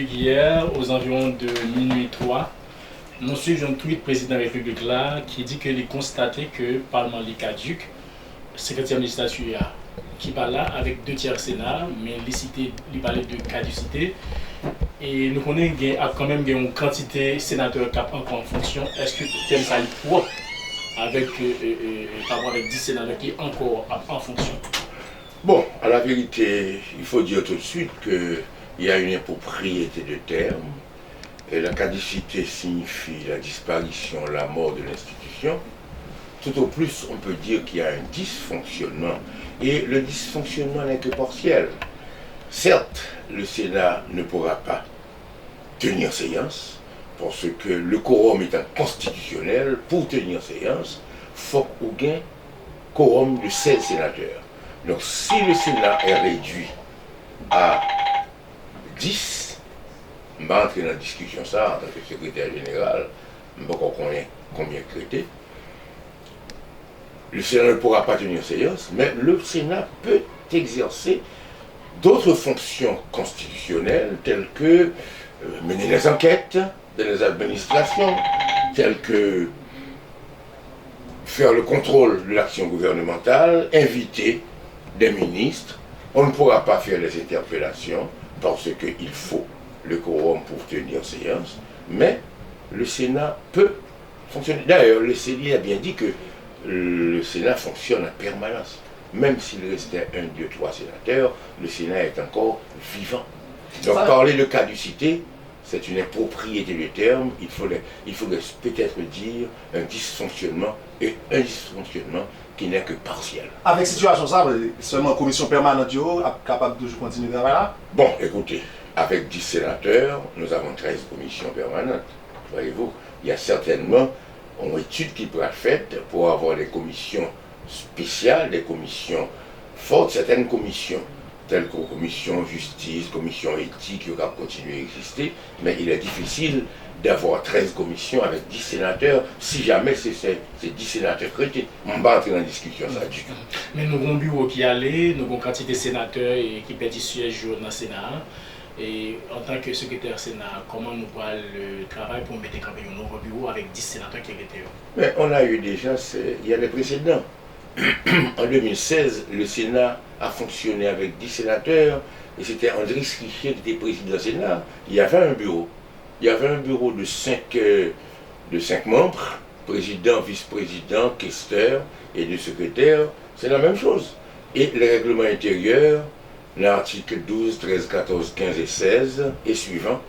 République hier, aux environs de minuit 3, nous suivons un tweet président de la République là qui dit qu'il a constaté que le Parlement est caduc, secrétaire de législature qui parle là avec 2 tiers Sénat, mais il parlait de caducité. Et nous connaissons qu'il y a quand même une quantité de sénateurs qui sont encore en fonction. Est-ce que tu aimes ça propre avec, par rapport avec 10 sénateurs qui sont encore en fonction? Bon, à la vérité, il faut dire tout de suite qu'il y a une impropriété de terme. Et la caducité signifie la disparition, la mort de l'institution. Tout au plus, on peut dire qu'il y a un dysfonctionnement. Et le dysfonctionnement n'est que partiel. Certes, le Sénat ne pourra pas tenir séance, parce que le quorum étant constitutionnel, pour tenir séance, il faut qu'il y ait un quorum de 16 sénateurs. Donc si le Sénat est réduit à 10, je vais entrer dans la discussion ça en tant que secrétaire général, je ne sais pas combien crété. Le Sénat ne pourra pas tenir séance, mais le Sénat peut exercer d'autres fonctions constitutionnelles telles que mener les enquêtes dans les administrations, telles que faire le contrôle de l'action gouvernementale, inviter des ministres. On ne pourra pas faire les interpellations parce qu'il faut le quorum pour tenir séance, mais le Sénat peut fonctionner. D'ailleurs, le CELI a bien dit que le Sénat fonctionne en permanence. Même s'il restait 1, 2, 3 sénateurs, le Sénat est encore vivant. Donc parler de caducité, c'est une impropriété de terme. Il faudrait peut-être dire un dysfonctionnement, et un dysfonctionnement qui n'est que partiel. Avec situation ça, seulement la commission permanente est capable de continuer de travailler là? Bon, écoutez, avec 10 sénateurs, nous avons 13 commissions permanentes. Voyez-vous, il y a certainement une étude qui pourra être faite pour avoir des commissions spéciales, des commissions fortes, certaines commissions, telles que commission justice, commission éthique, qui vont continuer à exister, mais il est difficile d'avoir 13 commissions avec 10 sénateurs, si jamais c'est 10 sénateurs traités. On va entrer dans la discussion, ça du tout. Mais nous avons un bureau qui allait, nous avons une quantité de sénateurs qui perdent siège dans le Sénat. Et en tant que secrétaire Sénat, comment nous parlons le travail pour mettre un nouveau bureau avec 10 sénateurs qui étaient? Mais on a eu déjà, il y a les précédents. En 2016, le Sénat a fonctionné avec 10 sénateurs et c'était André Schichet qui était président du Sénat. Il y avait un bureau. Il y avait un bureau de 5 membres, président, vice-président, questeur et de secrétaire. C'est la même chose. Et le règlement intérieur, l'article 12, 13, 14, 15 et 16 et suivant,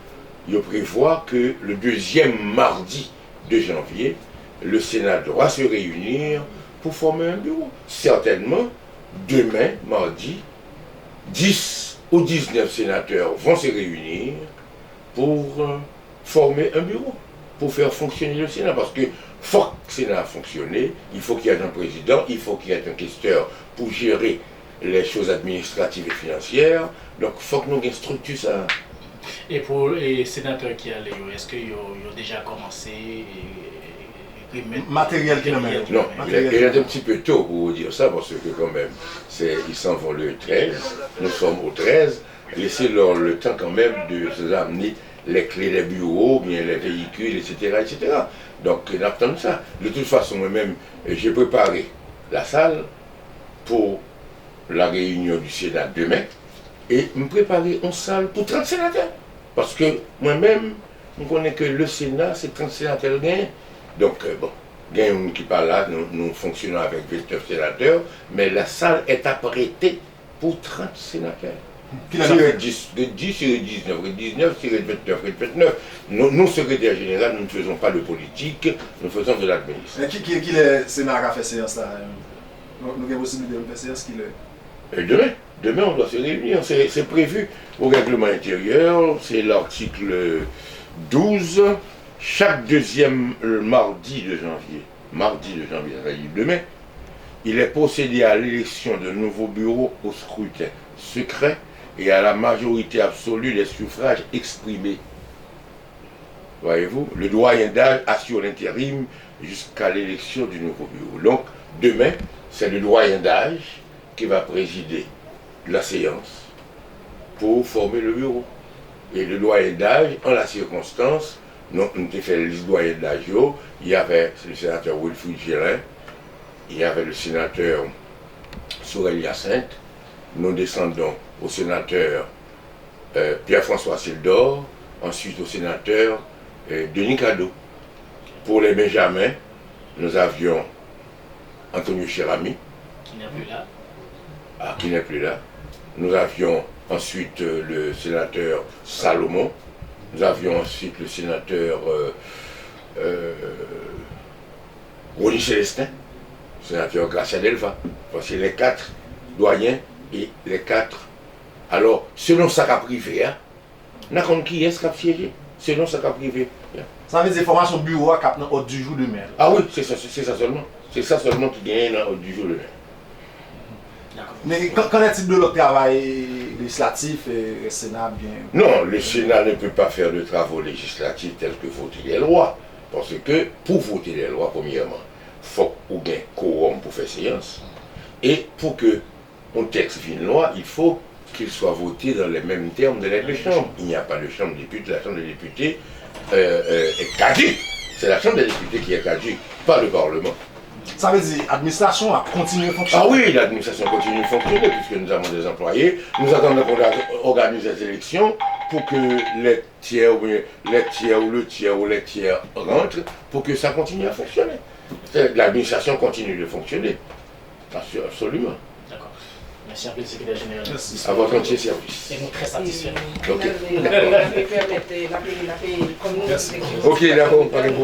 il prévoit que le deuxième mardi de janvier, le Sénat doit se réunir pour former un bureau. Certainement, demain, mardi, 10 ou 19 sénateurs vont se réunir pour former un bureau, pour faire fonctionner le Sénat. Parce que faut que le Sénat fonctionne, il faut qu'il y ait un président, il faut qu'il y ait un questeur pour gérer les choses administratives et financières. Donc, il faut que nous ayons une structure ça. Et pour les sénateurs qui allaient, est-ce qu'ils ont déjà commencé matériel qui Non, il est un petit peu tôt pour vous dire ça, parce que quand même, ils s'en vont le 13, nous sommes au 13, laissez-leur le temps quand même de se amener les clés des bureaux, bien les véhicules, etc. etc. Donc, on attend ça. De toute façon, moi-même, j'ai préparé la salle pour la réunion du Sénat demain et me préparer une salle pour 30 sénateurs. Parce que moi-même, je connais que le Sénat, c'est 30 sénateurs gagnent. Donc, bon, il y a un qui parle là, nous fonctionnons avec 29 sénateurs, mais la salle est apprêtée pour 30 sénateurs. Sur 10, 10 sur 19, 19 sur 29, 29. Nous, secrétaire général, nous ne faisons pas de politique, nous faisons de l'administration. Qui est le Sénat qui a fait séance là? Nous avons possibilité de faire séance qui est? Demain, on doit se réunir. C'est prévu au règlement intérieur, c'est l'article 12. Chaque deuxième mardi de janvier, c'est-à-dire demain, il est procédé à l'élection de nouveaux bureaux au scrutin secret et à la majorité absolue des suffrages exprimés. Voyez-vous, le doyen d'âge assure l'intérim jusqu'à l'élection du nouveau bureau. Donc, demain, c'est le doyen d'âge qui va présider la séance pour former le bureau. Et le doyen d'âge, en la circonstance, nous avons fait le doyen d'âge, il y avait le sénateur Wilfrid Gélin, il y avait le sénateur Sorel Hyacinthe, nous descendons au sénateur Pierre-François Sildor, ensuite au sénateur Denis Cadeau. Pour les Benjamins, nous avions Antonio Chérami, Qui n'est plus là. qui n'est plus là. Nous avions ensuite le sénateur Salomon. Nous avions ensuite le sénateur Ronnie Célestin, sénateur Gracia Delva. Voici les 4 doyens et les 4. Alors, selon sa cas privé, n'a compte qui est-ce qui a siégé? Selon sa cas privé. Ça veut dire formation bureau à cap au du jour de mer. Ah oui, c'est ça seulement. C'est ça seulement qui gagne dans du jour de mer. Mais qu'en est-il de leur travail législatif et le Sénat bien? Non, le Sénat ne peut pas faire de travaux législatifs tels que voter les lois. Parce que pour voter les lois, premièrement, il faut qu'on ait un quorum pour faire séance. Et pour que un texte vienne loi, il faut qu'il soit voté dans les mêmes termes de les deux chambres. Il n'y a pas de chambre des députés. La chambre des députés est caduque. C'est la chambre des députés qui est caduque, pas le Parlement. Ça veut dire l'administration a continué à fonctionner. Ah oui, l'administration continue de fonctionner puisque nous avons des employés. Nous attendons qu'on organise les élections pour que les tiers ou le tiers rentrent pour que ça continue à fonctionner. L'administration continue de fonctionner. Absolument. D'accord. Merci un peu, le secrétaire général. Merci. À votre entier service. Et nous très satisfaits. Ok. La paix, comme nous. Merci. Ok, d'accord, pas de problème.